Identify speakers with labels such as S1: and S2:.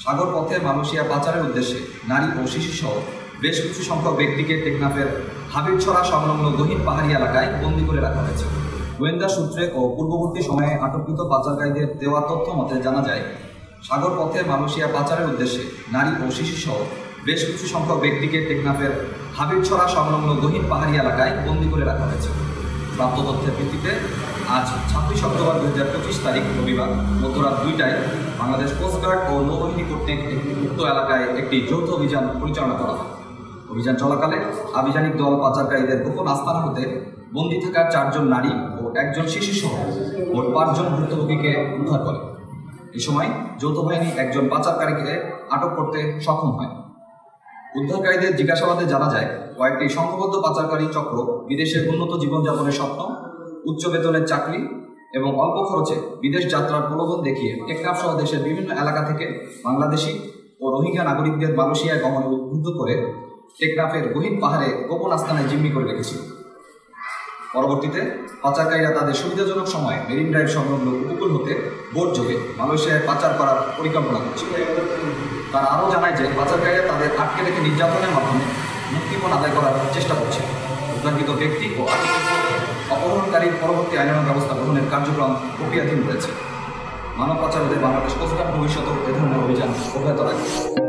S1: সাগর পথে মালয়েশিয়া পাচারের উদ্দেশ্যে নারী ও শিশুসহ বেশ কিছু সংখ্যক ব্যক্তিকে টেকনাফের হাবিবছড়া সংলগ্ন গহীন পাহাড়ি এলাকায় বন্দী করে রাখা হয়েছে। গোয়েন্দা সূত্রে ও পূর্ববর্তী সময়ে আটককৃত পাচারকারীদের দেওয়া তথ্য মতে জানা যায়, সাগর পথে মালয়েশিয়া পাচারের উদ্দেশ্যে নারী ও শিশুসহ বেশ কিছু সংখ্যক ব্যক্তিকে টেকনাফের হাবিবছড়া সংলগ্ন গহীন পাহাড়ি এলাকায় বন্দী করে রাখা হয়েছে। প্রাপ্ত তথ্যের ভিত্তিতে আজ 26 অক্টোবর 2025 তারিখ রবিবার মধ্যরাত 2টায় বাংলাদেশ কোস্টগার্ড ও নৌবাহিনী কর্তৃক উক্ত এলাকায় একটি যৌথ অভিযান পরিচালনা করা হয়। অভিযান চলাকালে আভিযানিক দল পাচারকারীদের গোপন আস্তানা হতে বন্দী থাকা 4 জন নারী ও 1 জন শিশুসহ মোট 5 জন ভুক্তভোগীকে উদ্ধার করে। এ সময় যৌথ বাহিনী 1 জন পাচারকারীকে আটক করতে সক্ষম হয়। উদ্ধারকারীদের জিজ্ঞাসাবাদে জানা যায়, কয়েকটি সংঘবদ্ধ পাচারকারী চক্র বিদেশের উন্নত জীবনযাপনের স্বপ্ন, উচ্চ বেতনের চাকরি এবং অল্প খরচে বিদেশ যাত্রার প্রলোভন দেখিয়ে টেকনাফ সহ দেশের বিভিন্ন এলাকা থেকে বাংলাদেশি ও রোহিঙ্গা নাগরিকদের মালয়েশিয়ায় গমনে উদ্বুদ্ধ করে টেকনাফের গহীন পাহাড়ে গোপন আস্তানায় জিম্মি করে রেখেছিল। পরবর্তীতে পাচারকারীরা তাদের সুবিধাজনক সময়ে মেরিন ড্রাইভ সংলগ্ন উপকূল হতে বোট যোগে মালয়েশিয়ায় পাচার করার পরিকল্পনা করছিল। তারা আরও জানায় যে পাচারকারীরা তাদের আটকে রেখে নির্যাতনের মাধ্যমে মুক্তিপণ আদায় করার চেষ্টা করছে। উদ্ধারকৃত ব্যক্তি ও অপহরণকারীর পরবর্তী আইনানুগ ব্যবস্থা গ্রহণের কার্যক্রম প্রক্রিয়াধীন রয়েছে। মানব পাচার রোধে বাংলাদেশ কোস্টগার্ড ভবিষ্যতেও এ ধরনের অভিযান অব্যাহত রাখবে।